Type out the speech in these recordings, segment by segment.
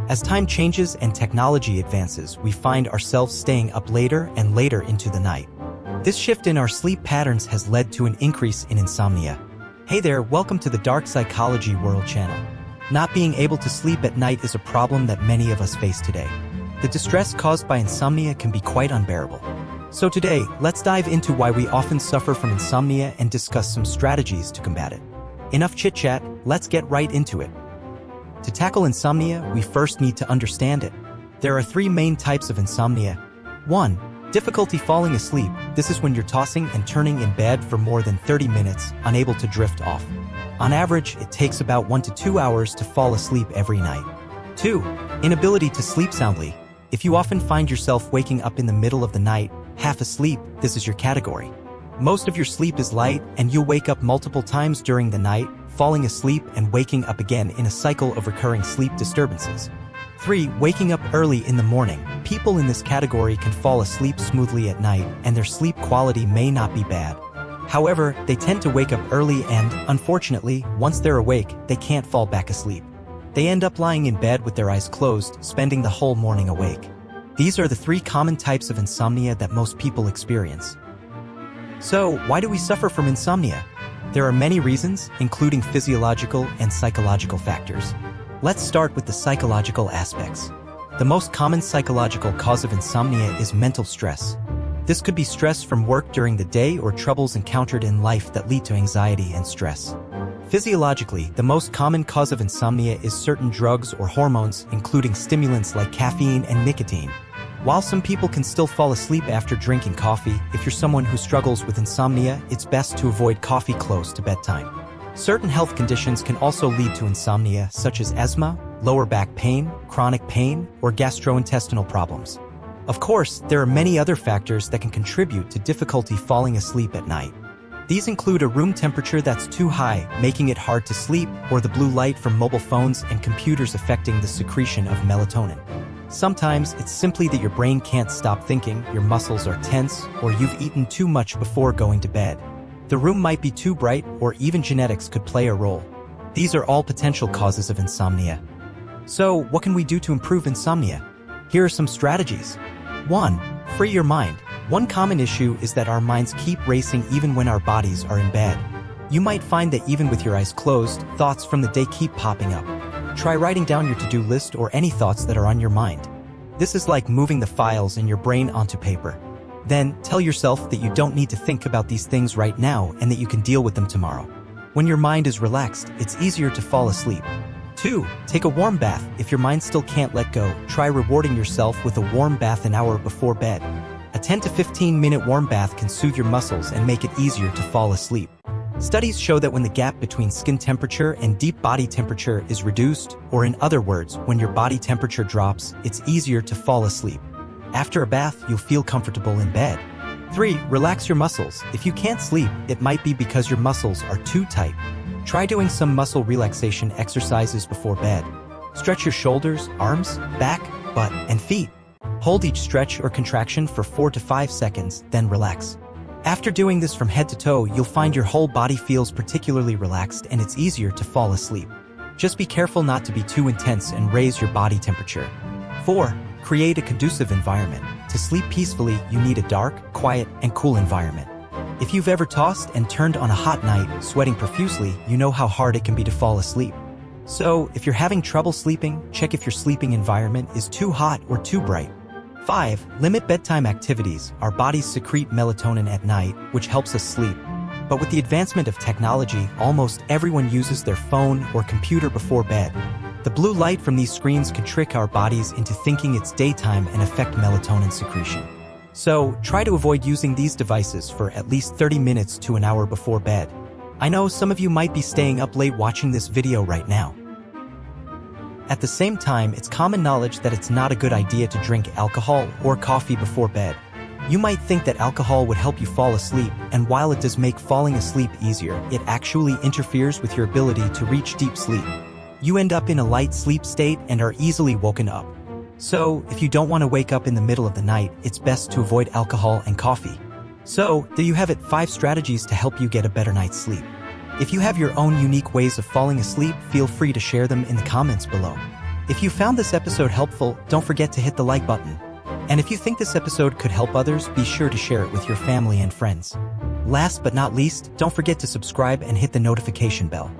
As time changes and technology advances, we find ourselves staying up later and later into the night. This shift in our sleep patterns has led to an increase in insomnia. Hey there, welcome to the Dark Psychology World channel. Not being able to sleep at night is a problem that many of us face today. The distress caused by insomnia can be quite unbearable. So today, let's dive into why we often suffer from insomnia and discuss some strategies to combat it. Enough chit-chat, let's get right into it. To tackle insomnia, we first need to understand it. There are three main types of insomnia. 1. Difficulty falling asleep. This is when you're tossing and turning in bed for more than 30 minutes, unable to drift off. On average, it takes about 1 to 2 hours to fall asleep every night. 2. Inability to sleep soundly. If you often find yourself waking up in the middle of the night, half asleep, this is your category. Most of your sleep is light, and you'll wake up multiple times during the night, falling asleep and waking up again in a cycle of recurring sleep disturbances. 3. Waking up early in the morning. People in this category can fall asleep smoothly at night, and their sleep quality may not be bad. However, they tend to wake up early and, unfortunately, once they're awake, they can't fall back asleep. They end up lying in bed with their eyes closed, spending the whole morning awake. These are the three common types of insomnia that most people experience. So, why do we suffer from insomnia? There are many reasons, including physiological and psychological factors. Let's start with the psychological aspects. The most common psychological cause of insomnia is mental stress. This could be stress from work during the day or troubles encountered in life that lead to anxiety and stress. Physiologically, the most common cause of insomnia is certain drugs or hormones, including stimulants like caffeine and nicotine. While some people can still fall asleep after drinking coffee, if you're someone who struggles with insomnia, it's best to avoid coffee close to bedtime. Certain health conditions can also lead to insomnia, such as asthma, lower back pain, chronic pain, or gastrointestinal problems. Of course, there are many other factors that can contribute to difficulty falling asleep at night. These include a room temperature that's too high, making it hard to sleep, or the blue light from mobile phones and computers affecting the secretion of melatonin. Sometimes it's simply that your brain can't stop thinking, your muscles are tense, or you've eaten too much before going to bed. The room might be too bright, or even genetics could play a role. These are all potential causes of insomnia. So, what can we do to improve insomnia? Here are some strategies. 1. Free your mind. One common issue is that our minds keep racing even when our bodies are in bed. You might find that even with your eyes closed, thoughts from the day keep popping up. Try writing down your to-do list or any thoughts that are on your mind. This is like moving the files in your brain onto paper. Then, tell yourself that you don't need to think about these things right now and that you can deal with them tomorrow. When your mind is relaxed, it's easier to fall asleep. 2. Take a warm bath. If your mind still can't let go, try rewarding yourself with a warm bath an hour before bed. A 10 to 15-minute warm bath can soothe your muscles and make it easier to fall asleep. Studies show that when the gap between skin temperature and deep body temperature is reduced, or in other words, when your body temperature drops, it's easier to fall asleep. After a bath, you'll feel comfortable in bed. 3. Relax your muscles. If you can't sleep, it might be because your muscles are too tight. Try doing some muscle relaxation exercises before bed. Stretch your shoulders, arms, back, butt, and feet. Hold each stretch or contraction for 4 to 5 seconds, then relax. After doing this from head to toe, you'll find your whole body feels particularly relaxed and it's easier to fall asleep. Just be careful not to be too intense and raise your body temperature. 4. Create a conducive environment. To sleep peacefully, you need a dark, quiet, and cool environment. If you've ever tossed and turned on a hot night, sweating profusely, you know how hard it can be to fall asleep. So, if you're having trouble sleeping, check if your sleeping environment is too hot or too bright. 5. Limit bedtime activities. Our bodies secrete melatonin at night, which helps us sleep. But with the advancement of technology, almost everyone uses their phone or computer before bed. The blue light from these screens can trick our bodies into thinking it's daytime and affect melatonin secretion. So, try to avoid using these devices for at least 30 minutes to an hour before bed. I know some of you might be staying up late watching this video right now. At the same time, it's common knowledge that it's not a good idea to drink alcohol or coffee before bed. You might think that alcohol would help you fall asleep, and while it does make falling asleep easier, it actually interferes with your ability to reach deep sleep. You end up in a light sleep state and are easily woken up. So, if you don't want to wake up in the middle of the night, it's best to avoid alcohol and coffee. So, there you have it, 5 strategies to help you get a better night's sleep. If you have your own unique ways of falling asleep, feel free to share them in the comments below. If you found this episode helpful, don't forget to hit the like button. And if you think this episode could help others, be sure to share it with your family and friends. Last but not least, don't forget to subscribe and hit the notification bell.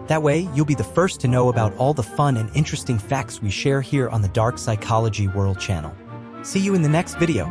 That way, you'll be the first to know about all the fun and interesting facts we share here on the Dark Psychology World channel. See you in the next video.